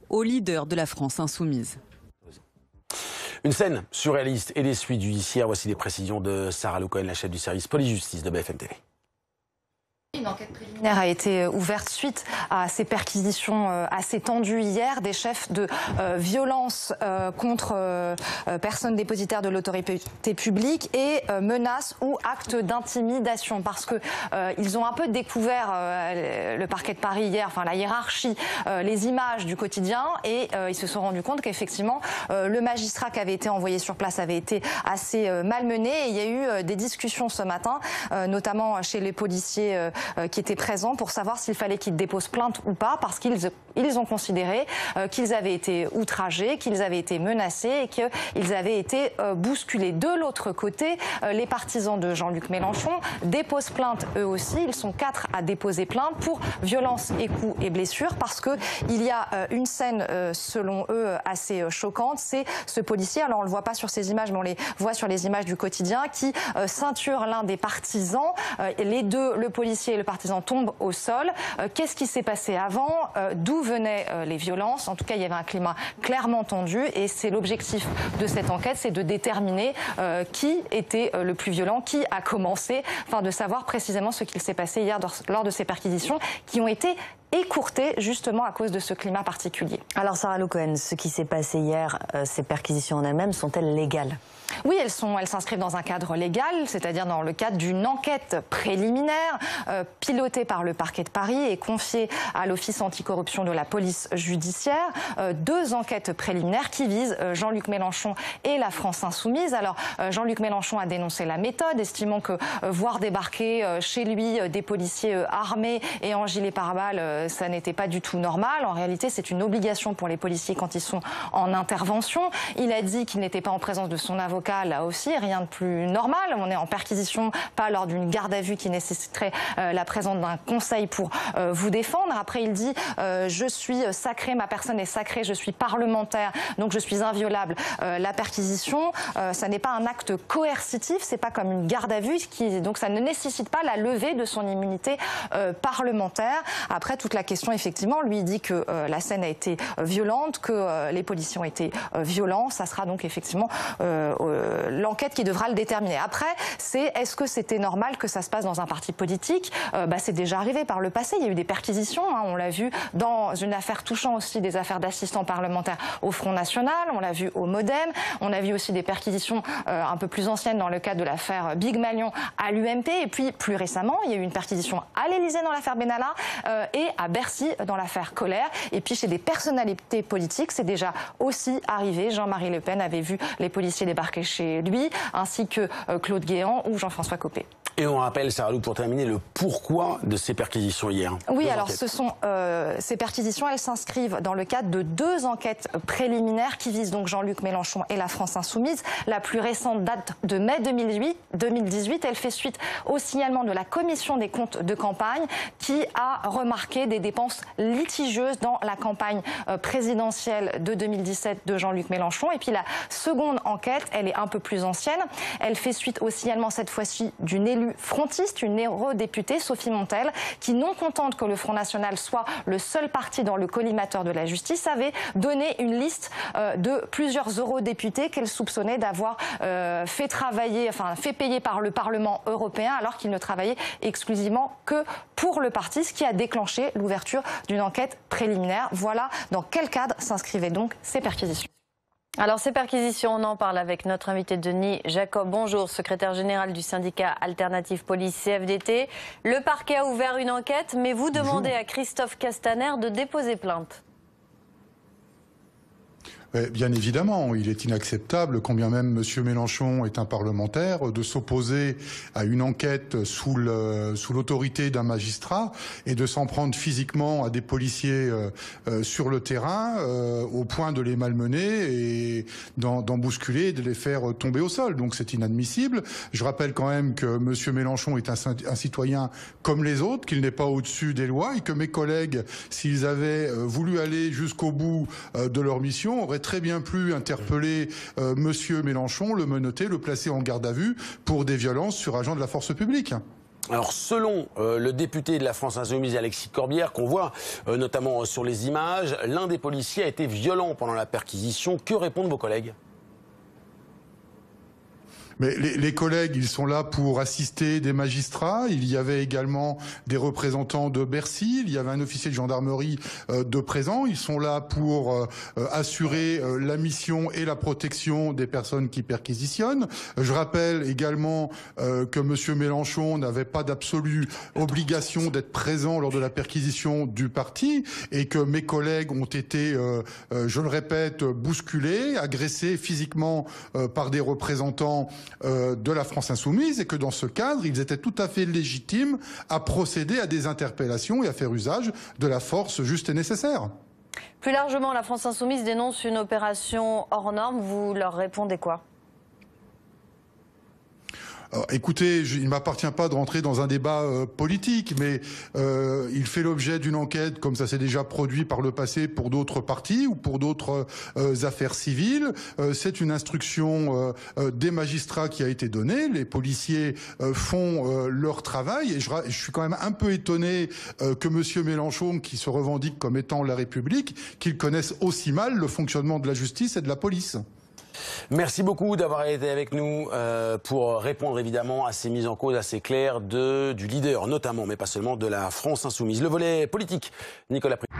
au leader de la France insoumise. Une scène surréaliste et des suites judiciaires. Voici des précisions de Sarah Lou Cohen, la chef du service police-justice de BFM TV. Une enquête préliminaire a été ouverte suite à ces perquisitions assez tendues hier des chefs de violence contre personnes dépositaires de l'autorité publique et menaces ou actes d'intimidation, parce que ils ont un peu découvert le parquet de Paris hier, enfin la hiérarchie, les images du quotidien, et ils se sont rendus compte qu'effectivement le magistrat qui avait été envoyé sur place avait été assez malmené, et il y a eu des discussions ce matin, notamment chez les policiers qui étaient présents, pour savoir s'il fallait qu'ils déposent plainte ou pas, parce qu'ils ont considéré qu'ils avaient été outragés, qu'ils avaient été menacés et qu'ils avaient été bousculés. De l'autre côté, les partisans de Jean-Luc Mélenchon déposent plainte eux aussi. Ils sont 4 à déposer plainte pour violences et coups et blessures, parce que il y a une scène selon eux assez choquante. C'est ce policier, alors on le voit pas sur ces images, mais on les voit sur les images du quotidien, qui ceinture l'un des partisans. Les deux, le policier et le partisan, tombent au sol. Qu'est-ce qui s'est passé avant? D'où venaient les violences? En tout cas, il y avait un climat clairement tendu, et c'est l'objectif de cette enquête, c'est de déterminer qui était le plus violent, qui a commencé, enfin de savoir précisément ce qu'il s'est passé hier lors de ces perquisitions qui ont été écourtées justement à cause de ce climat particulier. Alors Sarah Lou Cohen, ce qui s'est passé hier, ces perquisitions en elles-mêmes, sont-elles légales? Oui, elles s'inscrivent dans un cadre légal, c'est-à-dire dans le cadre d'une enquête préliminaire pilotée par le parquet de Paris et confiée à l'Office anticorruption de la police judiciaire. 2 enquêtes préliminaires qui visent Jean-Luc Mélenchon et la France insoumise. Alors Jean-Luc Mélenchon a dénoncé la méthode, estimant que voir débarquer chez lui des policiers armés et en gilet pare-balles, ça n'était pas du tout normal. En réalité, c'est une obligation pour les policiers quand ils sont en intervention. Il a dit qu'il n'était pas en présence de son avocat. Là aussi, rien de plus normal. On est en perquisition, pas lors d'une garde à vue qui nécessiterait la présence d'un conseil pour vous défendre. Après, il dit je suis sacré, ma personne est sacrée, je suis parlementaire, donc je suis inviolable. La perquisition, ça n'est pas un acte coercitif, c'est pas comme une garde à vue, donc ça ne nécessite pas la levée de son immunité parlementaire. Après, toute la question, effectivement, lui dit que la scène a été violente, que les policiers ont été violents. Ça sera donc effectivement l'enquête qui devra le déterminer. Après, c'est est-ce que c'était normal que ça se passe dans un parti politique? C'est déjà arrivé par le passé. Il y a eu des perquisitions, hein, on l'a vu dans une affaire touchant aussi des affaires d'assistants parlementaires au Front National, on l'a vu au MoDem, on a vu aussi des perquisitions un peu plus anciennes dans le cadre de l'affaire Big Malion à l'UMP, et puis plus récemment, il y a eu une perquisition à l'Élysée dans l'affaire Benalla et à Bercy dans l'affaire Collère. Et puis chez des personnalités politiques, c'est déjà aussi arrivé. Jean-Marie Le Pen avait vu les policiers débarquer chez lui, ainsi que Claude Guéant ou Jean-François Copé. Et on rappelle, Sarah Lou, pour terminer, le pourquoi de ces perquisitions hier. Oui, alors ce sont ces perquisitions, elles s'inscrivent dans le cadre de 2 enquêtes préliminaires qui visent donc Jean-Luc Mélenchon et la France insoumise. La plus récente date de mai 2018. Elle fait suite au signalement de la commission des comptes de campagne qui a remarqué des dépenses litigieuses dans la campagne présidentielle de 2017 de Jean-Luc Mélenchon. Et puis la seconde enquête, elle est un peu plus ancienne. Elle fait suite au signalement cette fois-ci d'une élue frontiste, une eurodéputée, Sophie Montel, qui, non contente que le Front National soit le seul parti dans le collimateur de la justice, avait donné une liste de plusieurs eurodéputés qu'elle soupçonnait d'avoir fait payer par le Parlement européen, alors qu'ils ne travaillaient exclusivement que pour le parti, ce qui a déclenché l'ouverture d'une enquête préliminaire. Voilà dans quel cadre s'inscrivaient donc ces perquisitions. Alors ces perquisitions, on en parle avec notre invité Denis Jacob. Bonjour, secrétaire général du syndicat Alternative Police CFDT. Le parquet a ouvert une enquête, mais vous demandez à Christophe Castaner de déposer plainte. Bien évidemment, il est inacceptable, quand bien même M. Mélenchon est un parlementaire, de s'opposer à une enquête sous l'autorité d'un magistrat et de s'en prendre physiquement à des policiers sur le terrain au point de les malmener et d'en bousculer et de les faire tomber au sol. Donc c'est inadmissible. Je rappelle quand même que M. Mélenchon est un citoyen comme les autres, qu'il n'est pas au-dessus des lois et que mes collègues, s'ils avaient voulu aller jusqu'au bout de leur mission, auraient très bien pu interpeller Monsieur Mélenchon, le menotter, le placer en garde à vue pour des violences sur agents de la force publique. Alors, selon le député de la France Insoumise, Alexis Corbière, qu'on voit notamment sur les images, l'un des policiers a été violent pendant la perquisition. Que répondent vos collègues ? Mais les collègues, ils sont là pour assister des magistrats. Il y avait également des représentants de Bercy. Il y avait un officier de gendarmerie de présent. Ils sont là pour assurer la mission et la protection des personnes qui perquisitionnent. Je rappelle également que M. Mélenchon n'avait pas d'absolue obligation d'être présent lors de la perquisition du parti et que mes collègues ont été, je le répète, bousculés, agressés physiquement par des représentants de la France Insoumise et que dans ce cadre, ils étaient tout à fait légitimes à procéder à des interpellations et à faire usage de la force juste et nécessaire. Plus largement, la France Insoumise dénonce une opération hors norme. Vous leur répondez quoi ? Alors, écoutez, il ne m'appartient pas de rentrer dans un débat politique, mais il fait l'objet d'une enquête, comme ça s'est déjà produit par le passé pour d'autres partis ou pour d'autres affaires civiles. C'est une instruction des magistrats qui a été donnée. Les policiers font leur travail et je suis quand même un peu étonné que M. Mélenchon, qui se revendique comme étant la République, qu'il connaisse aussi mal le fonctionnement de la justice et de la police. Merci beaucoup d'avoir été avec nous pour répondre évidemment à ces mises en cause assez claires du leader notamment, mais pas seulement, de la France Insoumise. Le volet politique, Nicolas Prieur.